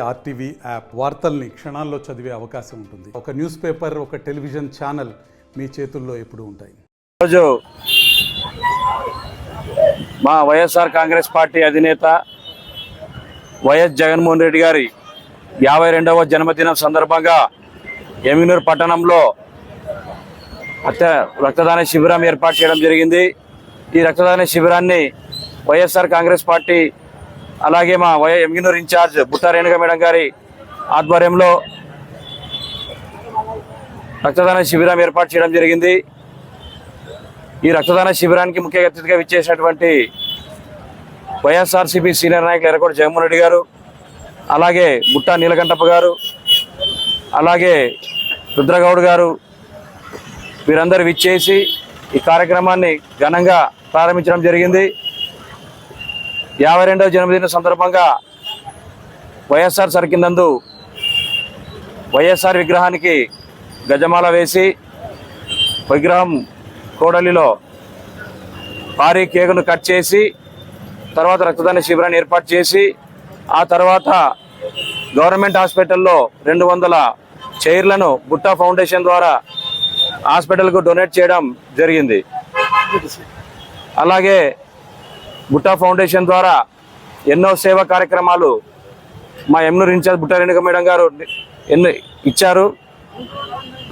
RTV app వార్తల్ని క్షణాల్లో చదివే అవకాశం ఉంటుంది. ఒక న్యూస్ పేపర్, ఒక టెలివిజన్ ఛానల్ మీ చేతుల్లో ఎప్పుడూ ఉంటాయి. ఈరోజు మా వైఎస్ఆర్ కాంగ్రెస్ పార్టీ అధినేత వైఎస్ జగన్మోహన్ రెడ్డి గారి 52వ జన్మదినం సందర్భంగా ఎమ్మిగనూరు పట్టణంలో రక్తదాన శిబిరం ఏర్పాటు చేయడం జరిగింది. ఈ రక్తదాన శిబిరాన్ని వైఎస్ఆర్ కాంగ్రెస్ పార్టీ అలాగే మా ఎమ్మిగనూరు ఇన్ఛార్జ్ బుట్టా రేణుక మేడం గారి ఆధ్వర్యంలో రక్తదాన శిబిరం ఏర్పాటు చేయడం జరిగింది. ఈ రక్తదాన శిబిరానికి ముఖ్య అతిథిగా విచ్చేసినటువంటి వైఎస్ఆర్సీపీ సీనియర్ నాయకులు ఎర్రకోట జగన్మోహన్ రెడ్డి గారు, అలాగే బుట్టా నీలకంఠప్ప గారు, అలాగే రుద్రగౌడ్ గారు, వీరందరూ విచ్చేసి ఈ కార్యక్రమాన్ని ఘనంగా ప్రారంభించడం జరిగింది. 52వ జన్మదిన సందర్భంగా వైఎస్ఆర్ సర్కిల్ నందు వైఎస్ఆర్ విగ్రహానికి గజమాల వేసి విగ్రహం కోడలిలో భారీ కేకును కట్ చేసి తర్వాత రక్తదాన శిబిరాన్ని ఏర్పాటు చేసి ఆ తర్వాత గవర్నమెంట్ హాస్పిటల్లో 200 చైర్లను బుట్టా ఫౌండేషన్ ద్వారా హాస్పిటల్కు డొనేట్ చేయడం జరిగింది. అలాగే బుట్టా ఫౌండేషన్ ద్వారా ఎన్నో సేవా కార్యక్రమాలు మా ఎమ్మిగనూరు ఇన్ఛార్జ్ బుట్టా రేణుక మేడం గారు ఎన్నో ఇచ్చారు.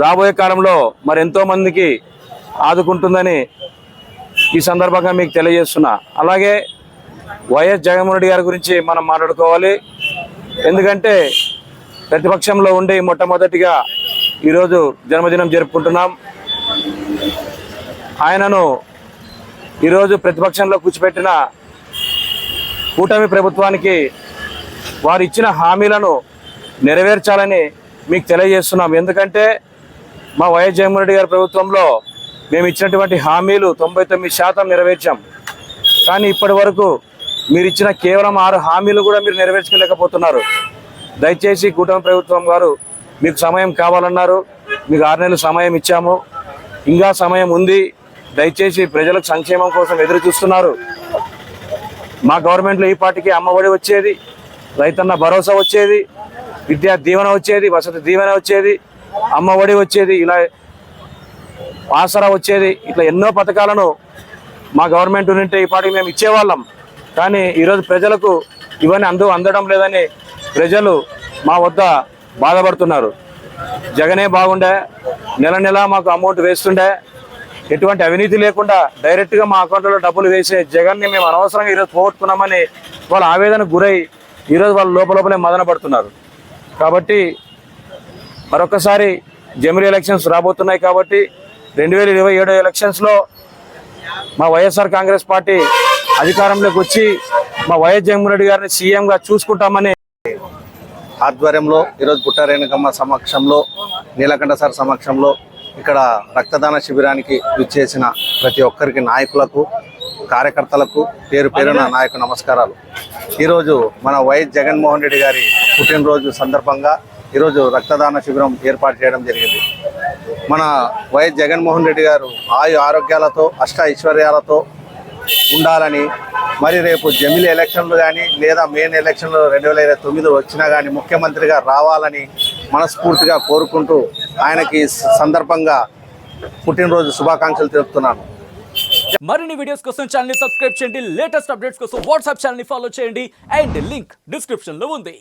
రాబోయే కాలంలో మరి ఎంతోమందికి ఆదుకుంటుందని ఈ సందర్భంగా మీకు తెలియజేస్తున్నా. అలాగే వైఎస్ జగన్మోహన్ రెడ్డి గారి గురించి మనం మాట్లాడుకోవాలి. ఎందుకంటే ప్రతిపక్షంలో ఉండి మొట్టమొదటిగా ఈరోజు జన్మదినం జరుపుకుంటున్నాం. ఆయనను ఈరోజు ప్రతిపక్షంలో కూర్చోబెట్టిన కూటమి ప్రభుత్వానికి వారు ఇచ్చిన హామీలను నెరవేర్చాలని మీకు తెలియజేస్తున్నాం. ఎందుకంటే మా వైఎస్ జగన్మోహన్ రెడ్డి గారి ప్రభుత్వంలో మేము ఇచ్చినటువంటి హామీలు 99% నెరవేర్చాం. కానీ ఇప్పటి వరకు మీరు ఇచ్చిన కేవలం 6 హామీలు కూడా మీరు నెరవేర్చుకోలేకపోతున్నారు. దయచేసి కూటమి ప్రభుత్వం గారు మీకు సమయం కావాలన్నారు, మీకు 6 నెలలు సమయం ఇచ్చాము, ఇంకా సమయం ఉంది. దయచేసి ప్రజలకు సంక్షేమం కోసం ఎదురు చూస్తున్నారు. మా గవర్నమెంట్లో ఈ పార్టీకి అమ్మఒడి వచ్చేది, రైతన్న భరోసా వచ్చేది, విద్యా దీవెన వచ్చేది, వసతి దీవెన వచ్చేది, అమ్మఒడి వచ్చేది, ఇలా ఆసరా వచ్చేది. ఇట్లా ఎన్నో పథకాలను మా గవర్నమెంట్ ఉంటే ఈ పార్టీకి మేము ఇచ్చేవాళ్ళం. కానీ ఈరోజు ప్రజలకు ఇవన్నీ అందడం లేదని ప్రజలు మా వద్ద బాధపడుతున్నారు. జగనే బాగుండే, నెల నెల మాకు అమౌంట్ వేస్తుండే, ఎటువంటి అవినీతి లేకుండా డైరెక్ట్గా మా అకౌంట్లో డబ్బులు వేసే జగన్ని మేము అనవసరంగా ఈరోజు పోగొట్టుకున్నామని వాళ్ళ ఆవేదనకు గురై ఈరోజు వాళ్ళు లోపలే మదన పడుతున్నారు. కాబట్టి మరొకసారి జమిలీ ఎలక్షన్స్ రాబోతున్నాయి. కాబట్టి 2027 ఎలక్షన్స్లో మా వైఎస్ఆర్ కాంగ్రెస్ పార్టీ అధికారంలోకి వచ్చి మా వైఎస్ జగన్మోహన్ రెడ్డి గారిని సీఎంగా చూసుకుంటామని ఆధ్వర్యంలో ఈరోజు బుట్టా రేణుకమ్మ సమక్షంలో, నీలకంఠ సార్ సమక్షంలో ఇక్కడ రక్తదాన శిబిరానికి విచ్చేసిన ప్రతి ఒక్కరికి, నాయకులకు, కార్యకర్తలకు పేరు పేరున నాయకు నమస్కారాలు. ఈరోజు మన వైఎస్ జగన్మోహన్ రెడ్డి గారి పుట్టినరోజు సందర్భంగా ఈరోజు రక్తదాన శిబిరం ఏర్పాటు చేయడం జరిగింది. మన వైఎస్ జగన్మోహన్ రెడ్డి గారు ఆరోగ్యాలతో అష్ట ఐశ్వర్యాలతో ఉండాలని, మరి రేపు జమిలీ ఎలక్షన్లు కానీ లేదా మెయిన్ ఎలక్షన్లు 2029 వచ్చినా కానీ ముఖ్యమంత్రిగా రావాలని మనస్ఫూర్తిగా కోరుకుంటూ ఆయనకి సందర్భంగా పుట్టినరోజు శుభాకాంక్షలు తెలుపుతున్నాను. మరిన్ని వీడియోస్ కోసం ఛానల్ ని సబ్స్క్రైబ్ చేయండి. లేటెస్ట్ అప్డేట్స్ కోసం వాట్సాప్ ఛానల్ ని ఫాలో చేయండి. అండ్ లింక్ డిస్క్రిప్షన్ లో ఉంది.